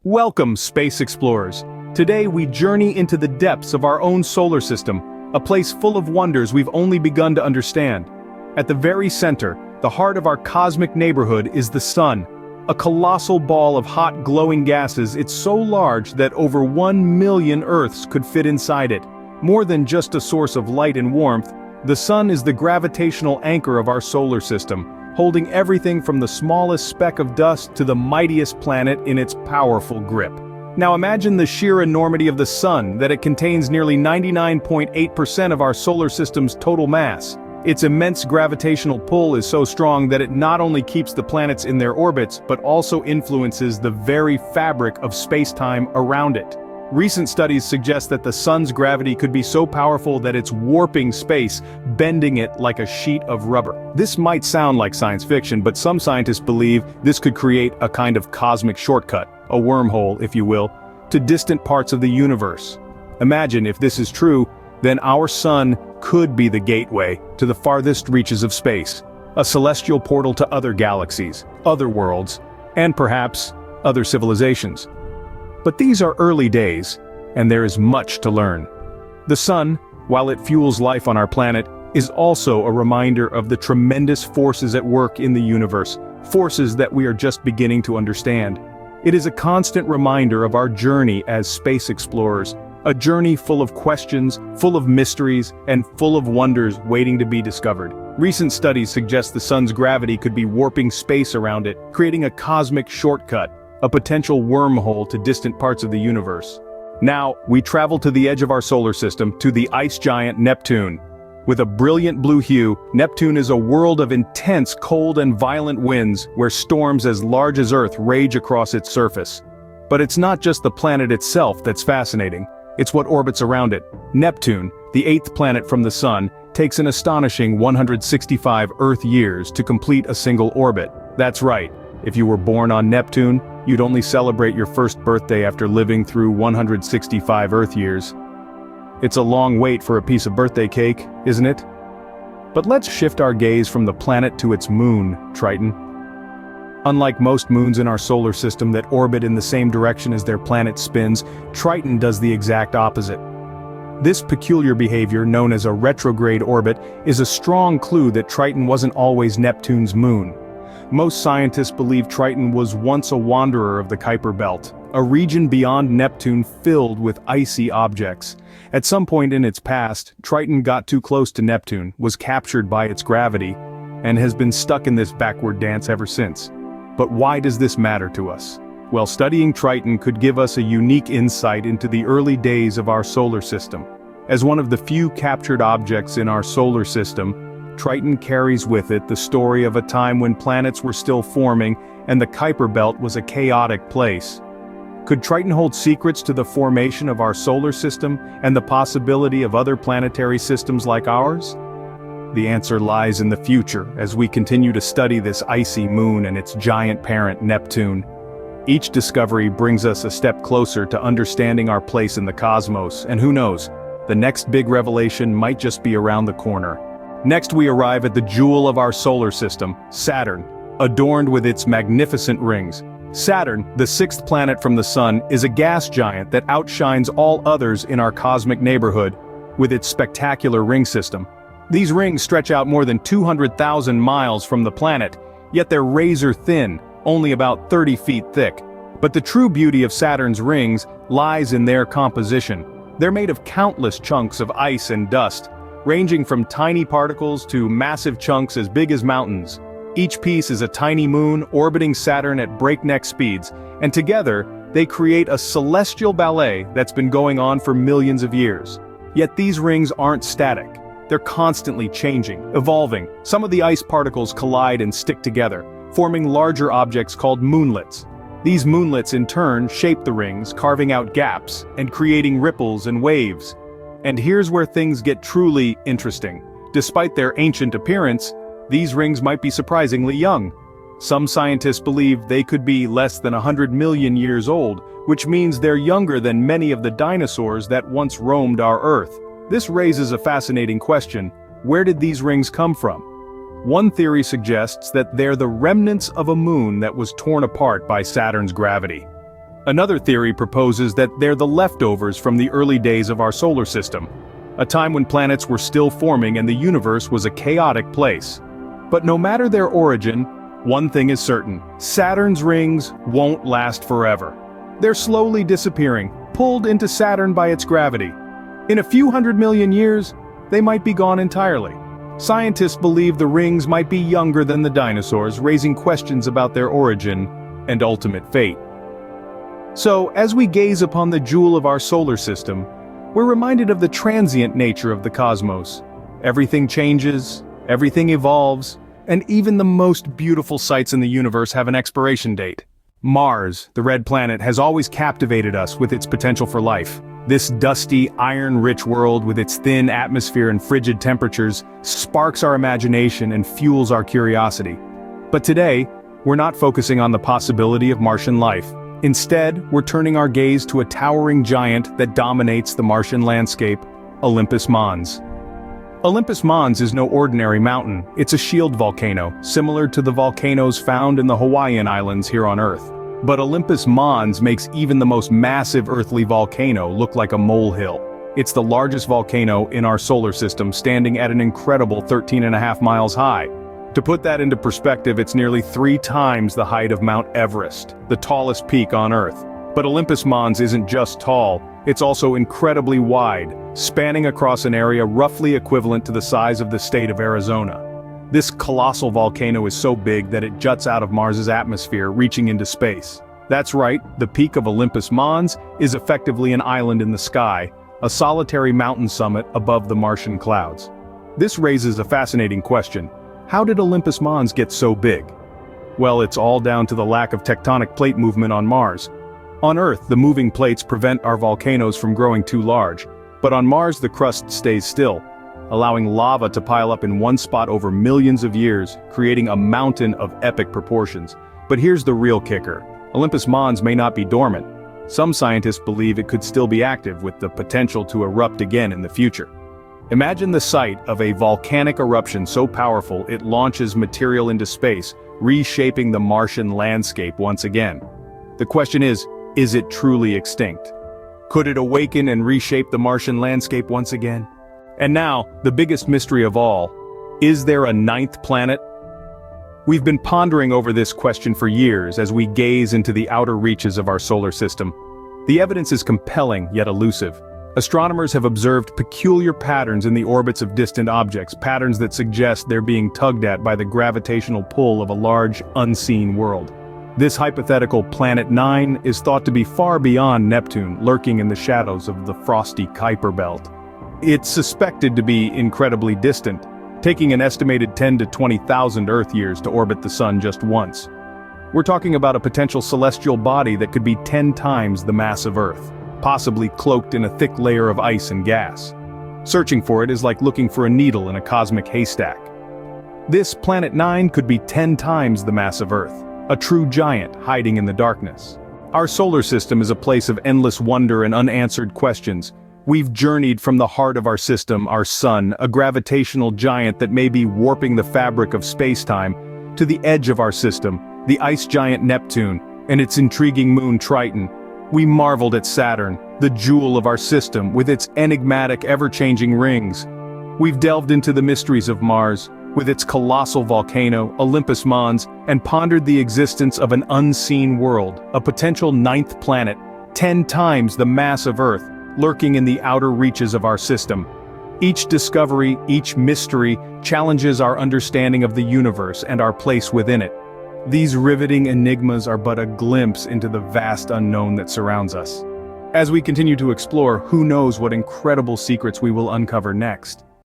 Welcome, space explorers. Today we journey into the depths of our own solar system, a place full of wonders we've only begun to understand. At the very center, the heart of our cosmic neighborhood is the Sun. A colossal ball of hot glowing gases. It's so large that over 1 million Earths could fit inside it. More than just a source of light and warmth, the Sun is the gravitational anchor of our solar system, holding everything from the smallest speck of dust to the mightiest planet in its powerful grip. Now imagine the sheer enormity of the Sun, that it contains nearly 99.8% of our solar system's total mass. Its immense gravitational pull is so strong that it not only keeps the planets in their orbits but also influences the very fabric of space-time around it. Recent studies suggest that the Sun's gravity could be so powerful that it's warping space, bending it like a sheet of rubber. This might sound like science fiction, but some scientists believe this could create a kind of cosmic shortcut, a wormhole, if you will, to distant parts of the universe. Imagine if this is true, then our Sun could be the gateway to the farthest reaches of space, a celestial portal to other galaxies, other worlds, and perhaps other civilizations. But these are early days, and there is much to learn. The Sun, while it fuels life on our planet, is also a reminder of the tremendous forces at work in the universe, forces that we are just beginning to understand. It is a constant reminder of our journey as space explorers, a journey full of questions, full of mysteries, and full of wonders waiting to be discovered. Recent studies suggest the Sun's gravity could be warping space around it, creating a cosmic shortcut, a potential wormhole to distant parts of the universe. Now, we travel to the edge of our solar system, to the ice giant Neptune. With a brilliant blue hue, Neptune is a world of intense cold and violent winds, where storms as large as Earth rage across its surface. But it's not just the planet itself that's fascinating, it's what orbits around it. Neptune, the eighth planet from the Sun, takes an astonishing 165 Earth years to complete a single orbit. That's right, if you were born on Neptune, you'd only celebrate your first birthday after living through 165 Earth years. It's a long wait for a piece of birthday cake, isn't it? But let's shift our gaze from the planet to its moon, Triton. Unlike most moons in our solar system that orbit in the same direction as their planet spins, Triton does the exact opposite. This peculiar behavior, known as a retrograde orbit, is a strong clue that Triton wasn't always Neptune's moon. Most scientists believe Triton was once a wanderer of the Kuiper Belt, a region beyond Neptune filled with icy objects. At some point in its past, Triton got too close to Neptune, was captured by its gravity, and has been stuck in this backward dance ever since. But why does this matter to us? Well, studying Triton could give us a unique insight into the early days of our solar system. As one of the few captured objects in our solar system, Triton carries with it the story of a time when planets were still forming and the Kuiper Belt was a chaotic place. Could Triton hold secrets to the formation of our solar system and the possibility of other planetary systems like ours? The answer lies in the future as we continue to study this icy moon and its giant parent Neptune. Each discovery brings us a step closer to understanding our place in the cosmos, and who knows, the next big revelation might just be around the corner. Next we arrive at the jewel of our solar system, Saturn, adorned with its magnificent rings. Saturn, the sixth planet from the Sun, is a gas giant that outshines all others in our cosmic neighborhood, with its spectacular ring system. These rings stretch out more than 200,000 miles from the planet, yet they're razor thin, only about 30 feet thick. But the true beauty of Saturn's rings lies in their composition. They're made of countless chunks of ice and dust, ranging from tiny particles to massive chunks as big as mountains. Each piece is a tiny moon orbiting Saturn at breakneck speeds, and together, they create a celestial ballet that's been going on for millions of years. Yet these rings aren't static. They're constantly changing, evolving. Some of the ice particles collide and stick together, forming larger objects called moonlets. These moonlets in turn shape the rings, carving out gaps and creating ripples and waves. And here's where things get truly interesting. Despite their ancient appearance, these rings might be surprisingly young. Some scientists believe they could be less than 100 million years old, which means they're younger than many of the dinosaurs that once roamed our Earth. This raises a fascinating question: where did these rings come from? One theory suggests that they're the remnants of a moon that was torn apart by Saturn's gravity. Another theory proposes that they're the leftovers from the early days of our solar system, a time when planets were still forming and the universe was a chaotic place. But no matter their origin, one thing is certain: Saturn's rings won't last forever. They're slowly disappearing, pulled into Saturn by its gravity. In a few 100 million years, they might be gone entirely. Scientists believe the rings might be younger than the dinosaurs, raising questions about their origin and ultimate fate. So, as we gaze upon the jewel of our solar system, we're reminded of the transient nature of the cosmos. Everything changes, everything evolves, and even the most beautiful sights in the universe have an expiration date. Mars, the red planet, has always captivated us with its potential for life. This dusty, iron-rich world with its thin atmosphere and frigid temperatures sparks our imagination and fuels our curiosity. But today, we're not focusing on the possibility of Martian life. Instead, we're turning our gaze to a towering giant that dominates the Martian landscape, Olympus Mons. Olympus Mons is no ordinary mountain. It's a shield volcano, similar to the volcanoes found in the Hawaiian Islands here on Earth. But Olympus Mons makes even the most massive earthly volcano look like a molehill. It's the largest volcano in our solar system, standing at an incredible 13.5 miles high. To put that into perspective, it's nearly 3 times the height of Mount Everest, the tallest peak on Earth. But Olympus Mons isn't just tall, it's also incredibly wide, spanning across an area roughly equivalent to the size of the state of Arizona. This colossal volcano is so big that it juts out of Mars's atmosphere, reaching into space. That's right, the peak of Olympus Mons is effectively an island in the sky, a solitary mountain summit above the Martian clouds. This raises a fascinating question. How did Olympus Mons get so big? Well, it's all down to the lack of tectonic plate movement on Mars. On Earth, the moving plates prevent our volcanoes from growing too large, but on Mars the crust stays still, allowing lava to pile up in one spot over millions of years, creating a mountain of epic proportions. But here's the real kicker. Olympus Mons may not be dormant. Some scientists believe it could still be active, with the potential to erupt again in the future. Imagine the sight of a volcanic eruption so powerful it launches material into space, reshaping the Martian landscape once again. The question is it truly extinct? Could it awaken and reshape the Martian landscape once again? And now, the biggest mystery of all, is there a 9th planet? We've been pondering over this question for years as we gaze into the outer reaches of our solar system. The evidence is compelling yet elusive. Astronomers have observed peculiar patterns in the orbits of distant objects, patterns that suggest they're being tugged at by the gravitational pull of a large, unseen world. This hypothetical Planet 9 is thought to be far beyond Neptune, lurking in the shadows of the frosty Kuiper belt. It's suspected to be incredibly distant, taking an estimated 10 to 20,000 Earth years to orbit the Sun just once. We're talking about a potential celestial body that could be 10 times the mass of Earth, possibly cloaked in a thick layer of ice and gas. Searching for it is like looking for a needle in a cosmic haystack. This Planet 9 could be 10 times the mass of Earth, a true giant hiding in the darkness. Our solar system is a place of endless wonder and unanswered questions. We've journeyed from the heart of our system, our sun, a gravitational giant that may be warping the fabric of space-time, to the edge of our system, the ice giant Neptune, and its intriguing moon Triton. We marveled at Saturn, the jewel of our system, with its enigmatic, ever-changing rings. We've delved into the mysteries of Mars, with its colossal volcano, Olympus Mons, and pondered the existence of an unseen world, a potential 9th planet, 10 times the mass of Earth, lurking in the outer reaches of our system. Each discovery, each mystery, challenges our understanding of the universe and our place within it. These riveting enigmas are but a glimpse into the vast unknown that surrounds us. As we continue to explore, who knows what incredible secrets we will uncover next.